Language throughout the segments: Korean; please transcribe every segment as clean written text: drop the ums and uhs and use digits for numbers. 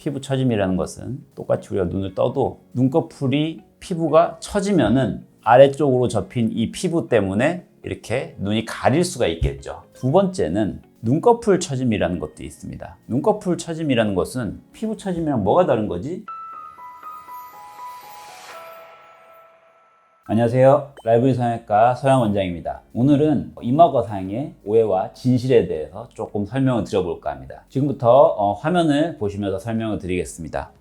피부 처짐이라는 것은 똑같이 우리가 눈을 떠도 눈꺼풀이 피부가 처지면은 아래쪽으로 접힌 이 피부 때문에 이렇게 눈이 가릴 수가 있겠죠. 두 번째는 눈꺼풀 처짐이라는 것도 있습니다. 눈꺼풀 처짐이라는 것은 피부 처짐이랑 뭐가 다른 거지? 안녕하세요. 라이브리 성형외과 서양 원장입니다. 오늘은 이마거상의 오해와 진실에 대해서 조금 설명을 드려볼까 합니다. 지금부터 화면을 보시면서 설명을 드리겠습니다.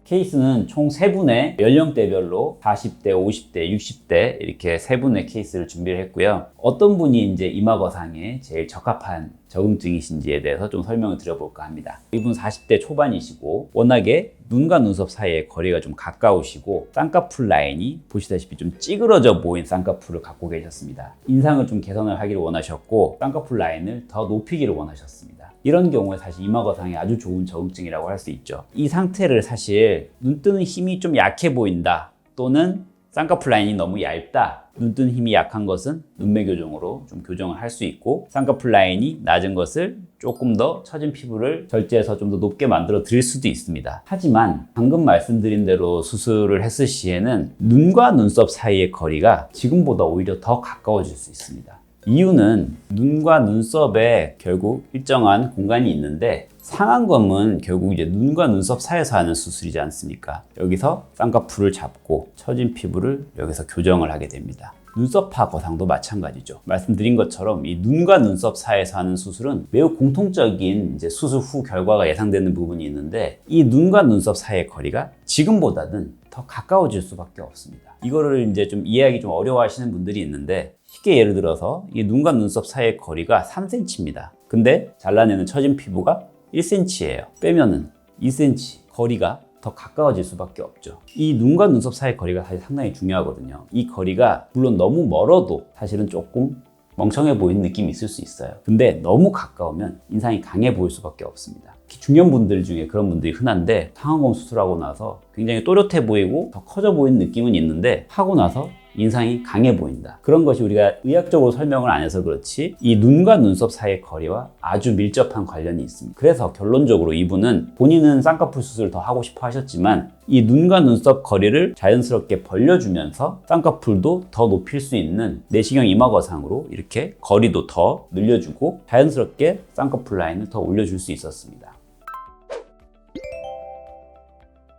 케이스는 총 3분의 연령대별로 40대, 50대, 60대 이렇게 3분의 케이스를 준비를 했고요. 어떤 분이 이제 이마거상에 제일 적합한 적응증이신지에 대해서 좀 설명을 드려볼까 합니다. 이분 40대 초반이시고 워낙에 눈과 눈썹 사이의 거리가 좀 가까우시고 쌍꺼풀 라인이 보시다시피 좀 찌그러져 보인 쌍꺼풀을 갖고 계셨습니다. 인상을 좀 개선을 하기를 원하셨고 쌍꺼풀 라인을 더 높이기를 원하셨습니다. 이런 경우에 사실 이마거상이 아주 좋은 적응증이라고 할 수 있죠. 이 상태를 사실 눈 뜨는 힘이 좀 약해 보인다 또는 쌍꺼풀 라인이 너무 얇다, 눈 뜨는 힘이 약한 것은 눈매 교정으로 좀 교정을 할 수 있고 쌍꺼풀 라인이 낮은 것을 조금 더 처진 피부를 절제해서 좀 더 높게 만들어 드릴 수도 있습니다. 하지만 방금 말씀드린 대로 수술을 했을 시에는 눈과 눈썹 사이의 거리가 지금보다 오히려 더 가까워질 수 있습니다. 이유는 눈과 눈썹에 결국 일정한 공간이 있는데 상안검은 결국 이제 눈과 눈썹 사이에서 하는 수술이지 않습니까? 여기서 쌍꺼풀을 잡고 처진 피부를 여기서 교정을 하게 됩니다. 눈썹파 거상도 마찬가지죠. 말씀드린 것처럼 이 눈과 눈썹 사이에서 하는 수술은 매우 공통적인 이제 수술 후 결과가 예상되는 부분이 있는데 이 눈과 눈썹 사이의 거리가 지금보다는 더 가까워질 수밖에 없습니다. 이거를 이제 좀 이해하기 좀 어려워하시는 분들이 있는데 쉽게 예를 들어서 이 눈과 눈썹 사이의 거리가 3cm입니다. 근데 잘라내는 처진 피부가 1cm예요. 빼면은 2cm 거리가 더 가까워질 수밖에 없죠. 이 눈과 눈썹 사이의 거리가 사실 상당히 중요하거든요. 이 거리가 물론 너무 멀어도 사실은 조금 멍청해 보이는 느낌이 있을 수 있어요. 근데 너무 가까우면 인상이 강해 보일 수밖에 없습니다. 중년분들 중에 그런 분들이 흔한데 상안검 수술하고 나서 굉장히 또렷해 보이고 더 커져 보이는 느낌은 있는데 하고 나서 인상이 강해 보인다. 그런 것이 우리가 의학적으로 설명을 안 해서 그렇지 이 눈과 눈썹 사이의 거리와 아주 밀접한 관련이 있습니다. 그래서 결론적으로 이분은 본인은 쌍꺼풀 수술을 더 하고 싶어 하셨지만 이 눈과 눈썹 거리를 자연스럽게 벌려주면서 쌍꺼풀도 더 높일 수 있는 내시경 이마거상으로 이렇게 거리도 더 늘려주고 자연스럽게 쌍꺼풀 라인을 더 올려줄 수 있었습니다.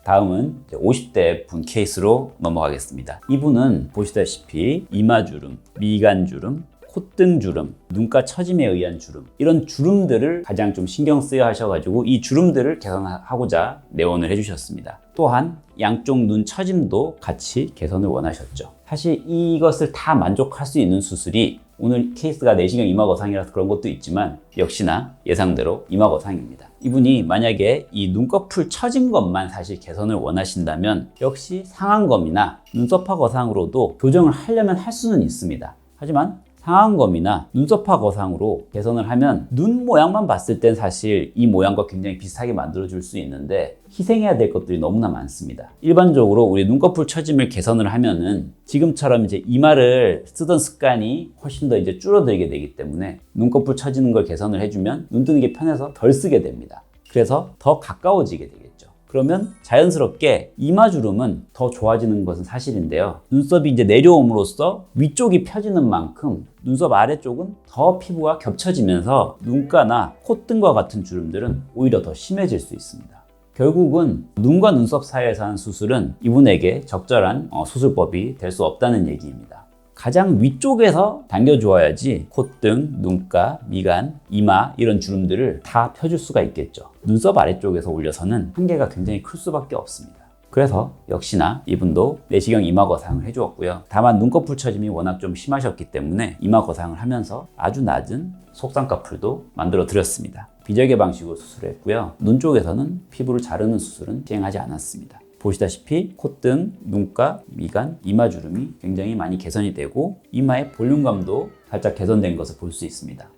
다음은 50대 분 케이스로 넘어가겠습니다. 이분은 보시다시피 이마주름, 미간주름, 콧등주름, 눈가 처짐에 의한 주름 이런 주름들을 가장 좀 신경 쓰여 하셔가지고 이 주름들을 개선하고자 내원을 해주셨습니다. 또한 양쪽 눈 처짐도 같이 개선을 원하셨죠. 사실 이것을 다 만족할 수 있는 수술이 오늘 케이스가 내시경 이마거상이라서 그런 것도 있지만 역시나 예상대로 이마거상입니다. 이분이 만약에 이 눈꺼풀 처진 것만 사실 개선을 원하신다면 역시 상안검이나 눈썹파 거상으로도 교정을 하려면 할 수는 있습니다. 하지만 상안검이나 눈썹파 거상으로 개선을 하면 눈 모양만 봤을 땐 사실 이 모양과 굉장히 비슷하게 만들어줄 수 있는데 희생해야 될 것들이 너무나 많습니다. 일반적으로 우리 눈꺼풀 처짐을 개선을 하면은 지금처럼 이제 이마를 쓰던 습관이 훨씬 더 이제 줄어들게 되기 때문에 눈꺼풀 처지는 걸 개선을 해주면 눈 뜨는 게 편해서 덜 쓰게 됩니다. 그래서 더 가까워지게 되겠죠. 그러면 자연스럽게 이마주름은 더 좋아지는 것은 사실인데요. 눈썹이 이제 내려옴으로써 위쪽이 펴지는 만큼 눈썹 아래쪽은 더 피부가 겹쳐지면서 눈가나 콧등과 같은 주름들은 오히려 더 심해질 수 있습니다. 결국은 눈과 눈썹 사이에서 하는 수술은 이분에게 적절한 수술법이 될 수 없다는 얘기입니다. 가장 위쪽에서 당겨주어야지 콧등, 눈가, 미간, 이마 이런 주름들을 다 펴줄 수가 있겠죠. 눈썹 아래쪽에서 올려서는 한계가 굉장히 클 수밖에 없습니다. 그래서 역시나 이분도 내시경 이마거상을 해주었고요. 다만 눈꺼풀 처짐이 워낙 좀 심하셨기 때문에 이마거상을 하면서 아주 낮은 속쌍꺼풀도 만들어 드렸습니다. 비절개 방식으로 수술을 했고요. 눈 쪽에서는 피부를 자르는 수술은 시행하지 않았습니다. 보시다시피 콧등, 눈가, 미간, 이마주름이 굉장히 많이 개선이 되고 이마의 볼륨감도 살짝 개선된 것을 볼 수 있습니다.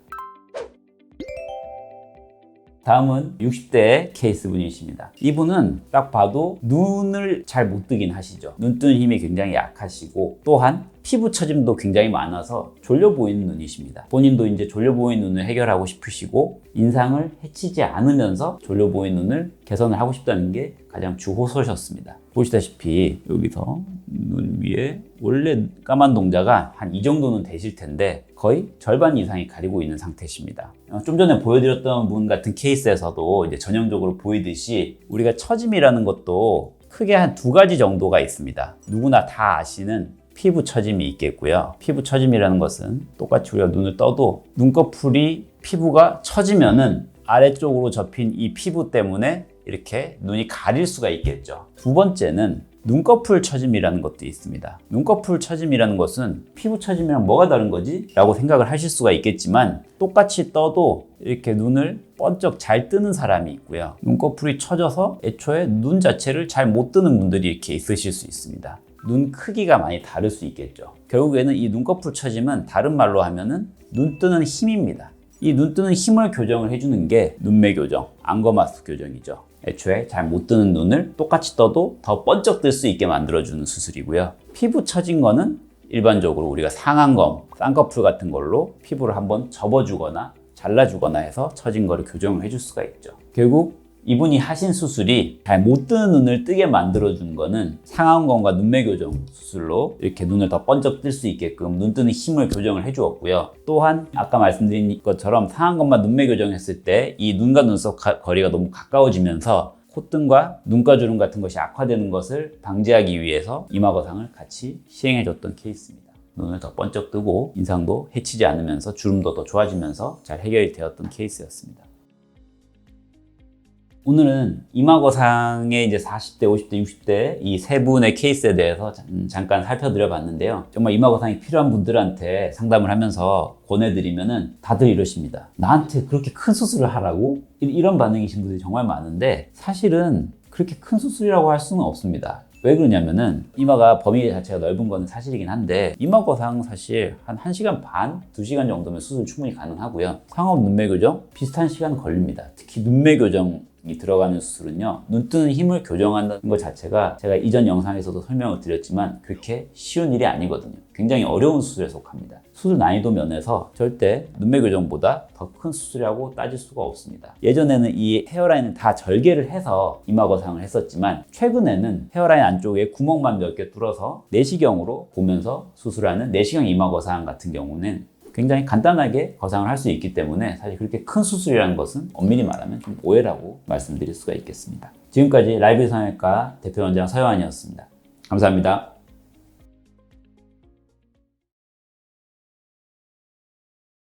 다음은 60대 케이스 분이십니다. 이분은 딱 봐도 눈을 잘 못 뜨긴 하시죠. 눈 뜨는 힘이 굉장히 약하시고 또한 피부 처짐도 굉장히 많아서 졸려 보이는 눈이십니다. 본인도 이제 졸려 보이는 눈을 해결하고 싶으시고 인상을 해치지 않으면서 졸려 보이는 눈을 개선을 하고 싶다는 게 가장 주 호소셨습니다. 보시다시피 여기서 눈 위에 원래 까만 동자가 한 이 정도는 되실 텐데 거의 절반 이상이 가리고 있는 상태십니다. 좀 전에 보여드렸던 분 같은 케이스에서도 이제 전형적으로 보이듯이 우리가 처짐이라는 것도 크게 한 두 가지 정도가 있습니다. 누구나 다 아시는 피부 처짐이 있겠고요. 피부 처짐이라는 것은 똑같이 우리가 눈을 떠도 눈꺼풀이 피부가 처지면은 아래쪽으로 접힌 이 피부 때문에 이렇게 눈이 가릴 수가 있겠죠. 두 번째는 눈꺼풀 처짐이라는 것도 있습니다. 눈꺼풀 처짐이라는 것은 피부 처짐이랑 뭐가 다른 거지? 라고 생각을 하실 수가 있겠지만 똑같이 떠도 이렇게 눈을 번쩍 잘 뜨는 사람이 있고요. 눈꺼풀이 처져서 애초에 눈 자체를 잘 못 뜨는 분들이 이렇게 있으실 수 있습니다. 눈 크기가 많이 다를 수 있겠죠. 결국에는 이 눈꺼풀 처짐은 다른 말로 하면은 눈 뜨는 힘입니다. 이 눈 뜨는 힘을 교정을 해주는 게 눈매 교정, 안검하수 교정이죠. 애초에 잘 못 뜨는 눈을 똑같이 떠도 더 번쩍 뜰 수 있게 만들어주는 수술이고요. 피부 처진 거는 일반적으로 우리가 상안검, 쌍꺼풀 같은 걸로 피부를 한번 접어주거나 잘라주거나 해서 처진 거를 교정을 해줄 수가 있죠. 결국 이분이 하신 수술이 잘 못 뜨는 눈을 뜨게 만들어준 거는 상안검과 눈매 교정 수술로 이렇게 눈을 더 번쩍 뜰 수 있게끔 눈 뜨는 힘을 교정을 해주었고요. 또한 아까 말씀드린 것처럼 상안검과 눈매 교정했을 때 이 눈과 눈썹 거리가 너무 가까워지면서 콧등과 눈가주름 같은 것이 악화되는 것을 방지하기 위해서 이마거상을 같이 시행해줬던 케이스입니다. 눈을 더 번쩍 뜨고 인상도 해치지 않으면서 주름도 더 좋아지면서 잘 해결이 되었던 케이스였습니다. 오늘은 이마거상의 이제 40대, 50대, 60대 이 세 분의 케이스에 대해서 잠깐 살펴드려 봤는데요. 정말 이마거상이 필요한 분들한테 상담을 하면서 권해드리면은 다들 이러십니다. 나한테 그렇게 큰 수술을 하라고? 이런 반응이신 분들이 정말 많은데 사실은 그렇게 큰 수술이라고 할 수는 없습니다. 왜 그러냐면은 이마가 범위 자체가 넓은 거는 사실이긴 한데 이마거상 사실 한 1시간 반, 2시간 정도면 수술 충분히 가능하고요. 상업 눈매 교정 비슷한 시간 걸립니다. 특히 눈매 교정 이 들어가는 수술은요, 눈 뜨는 힘을 교정한다는 것 자체가 제가 이전 영상에서도 설명을 드렸지만 그렇게 쉬운 일이 아니거든요. 굉장히 어려운 수술에 속합니다. 수술 난이도 면에서 절대 눈매 교정보다 더 큰 수술이라고 따질 수가 없습니다. 예전에는 이 헤어라인을 다 절개를 해서 이마거상을 했었지만 최근에는 헤어라인 안쪽에 구멍만 몇 개 뚫어서 내시경으로 보면서 수술하는 내시경 이마거상 같은 경우는 굉장히 간단하게 거상을 할 수 있기 때문에 사실 그렇게 큰 수술이라는 것은 엄밀히 말하면 좀 오해라고 말씀드릴 수가 있겠습니다. 지금까지 라이브 성형외과 대표원장 서영환이었습니다. 감사합니다.